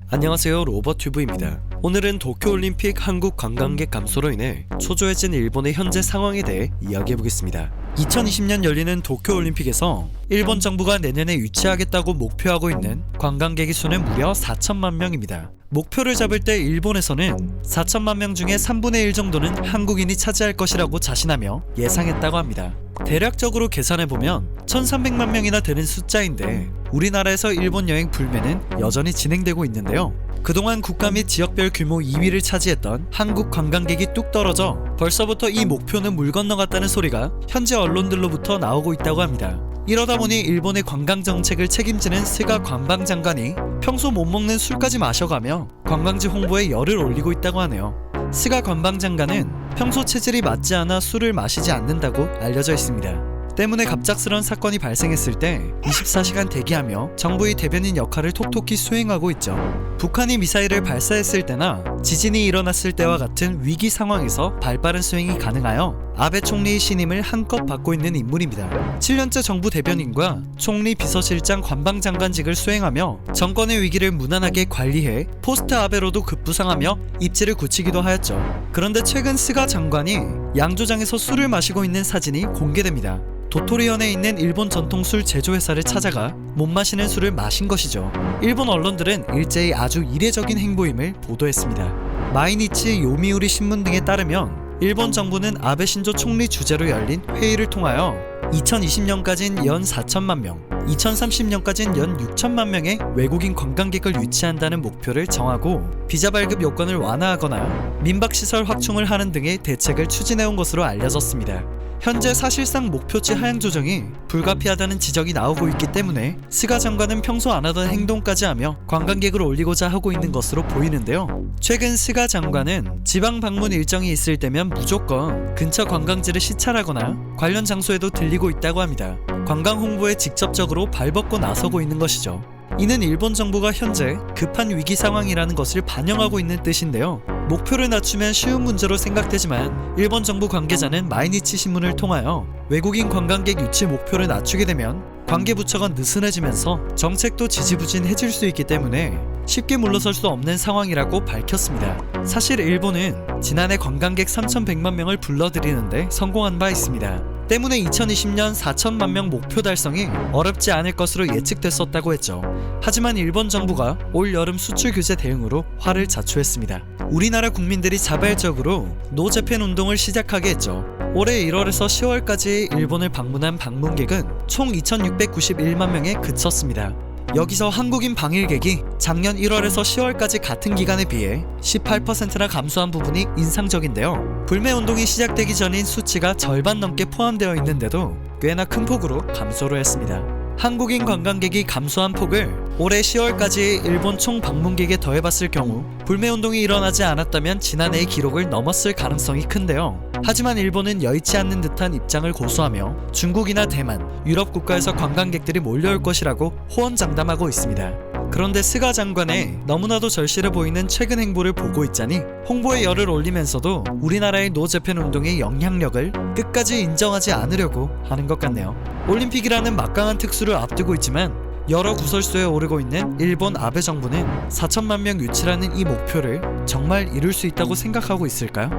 안녕하세요, 로버튜브입니다. 오늘은 도쿄올림픽 한국 관광객 감소로 인해 초조해진 일본의 현재 상황에 대해 이야기해보겠습니다. 2020년 열리는 도쿄올림픽에서 일본 정부가 내년에 유치하겠다고 목표하고 있는 관광객의 수는 무려 4천만 명입니다. 목표를 잡을 때 일본에서는 4천만 명 중에 3분의 1 정도는 한국인이 차지할 것이라고 자신하며 예상했다고 합니다. 대략적으로 계산해보면 1300만 명이나 되는 숫자인데 우리나라에서 일본 여행 불매는 여전히 진행되고 있는데요. 그동안 국가 및 지역별 규모 2위를 차지했던 한국 관광객이 뚝 떨어져 벌써부터 이 목표는 물 건너갔다는 소리가 현지 언론들로부터 나오고 있다고 합니다. 이러다 보니 일본의 관광정책을 책임지는 스가 관방장관이 평소 못 먹는 술까지 마셔가며 관광지 홍보에 열을 올리고 있다고 하네요. 스가 관방장관은 평소 체질이 맞지 않아 술을 마시지 않는다고 알려져 있습니다. 때문에 갑작스런 사건이 발생했을 때 24시간 대기하며 정부의 대변인 역할을 톡톡히 수행하고 있죠. 북한이 미사일을 발사했을 때나 지진이 일어났을 때와 같은 위기 상황에서 발빠른 수행이 가능하여 아베 총리의 신임을 한껏 받고 있는 인물입니다. 7년째 정부 대변인과 총리 비서실장 관방장관직을 수행하며 정권의 위기를 무난하게 관리해 포스트 아베로도 급부상하며 입지를 굳히기도 하였죠. 그런데 최근 스가 장관이 양조장에서 술을 마시고 있는 사진이 공개됩니다. 도토리현에 있는 일본 전통 술 제조회사를 찾아가 못 마시는 술을 마신 것이죠. 일본 언론들은 일제히 아주 이례적인 행보임을 보도했습니다. 마이니치 요미우리 신문 등에 따르면 일본 정부는 아베 신조 총리 주재로 열린 회의를 통하여 2020년까지는 연 4천만 명, 2030년까지는 연 6천만 명의 외국인 관광객을 유치한다는 목표를 정하고 비자 발급 요건을 완화하거나 민박시설 확충을 하는 등의 대책을 추진해온 것으로 알려졌습니다. 현재 사실상 목표치 하향 조정이 불가피하다는 지적이 나오고 있기 때문에 스가 장관은 평소 안 하던 행동까지 하며 관광객을 올리고자 하고 있는 것으로 보이는데요. 최근 스가 장관은 지방 방문 일정이 있을 때면 무조건 근처 관광지를 시찰하거나 관련 장소에도 들리고 있다고 합니다. 관광 홍보에 직접적으로 발벗고 나서고 있는 것이죠. 이는 일본 정부가 현재 급한 위기 상황이라는 것을 반영하고 있는 뜻인데요. 목표를 낮추면 쉬운 문제로 생각되지만 일본 정부 관계자는 마이니치 신문을 통하여 외국인 관광객 유치 목표를 낮추게 되면 관계부처가 느슨해지면서 정책도 지지부진해질 수 있기 때문에 쉽게 물러설 수 없는 상황이라고 밝혔습니다. 사실 일본은 지난해 관광객 3,100만 명을 불러들이는데 성공한 바 있습니다. 때문에 2020년 4천만 명 목표 달성이 어렵지 않을 것으로 예측됐었다고 했죠. 하지만 일본 정부가 올 여름 수출 규제 대응으로 화를 자초했습니다. 우리나라 국민들이 자발적으로 노재팬 운동을 시작하게 했죠. 올해 1월에서 10월까지 일본을 방문한 방문객은 총 2,691만 명에 그쳤습니다. 여기서 한국인 방일객이 작년 1월에서 10월까지 같은 기간에 비해 18%나 감소한 부분이 인상적인데요. 불매운동이 시작되기 전인 수치가 절반 넘게 포함되어 있는데도 꽤나 큰 폭으로 감소를 했습니다. 한국인 관광객이 감소한 폭을 올해 10월까지 일본 총 방문객에 더해봤을 경우 불매운동이 일어나지 않았다면 지난해의 기록을 넘었을 가능성이 큰데요. 하지만 일본은 여의치 않는 듯한 입장을 고수하며 중국이나 대만, 유럽 국가에서 관광객들이 몰려올 것이라고 호언장담하고 있습니다. 그런데 스가 장관의 너무나도 절실해 보이는 최근 행보를 보고 있자니 홍보에 열을 올리면서도 우리나라의 노재팬 운동의 영향력을 끝까지 인정하지 않으려고 하는 것 같네요. 올림픽이라는 막강한 특수를 앞두고 있지만 여러 구설수에 오르고 있는 일본 아베 정부는 4천만 명 유치라는 이 목표를 정말 이룰 수 있다고 생각하고 있을까요?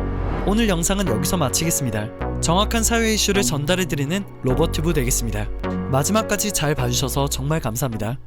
오늘 영상은 여기서 마치겠습니다. 정확한 사회 이슈를 전달해드리는 로버튜브 되겠습니다. 마지막까지 잘 봐주셔서 정말 감사합니다.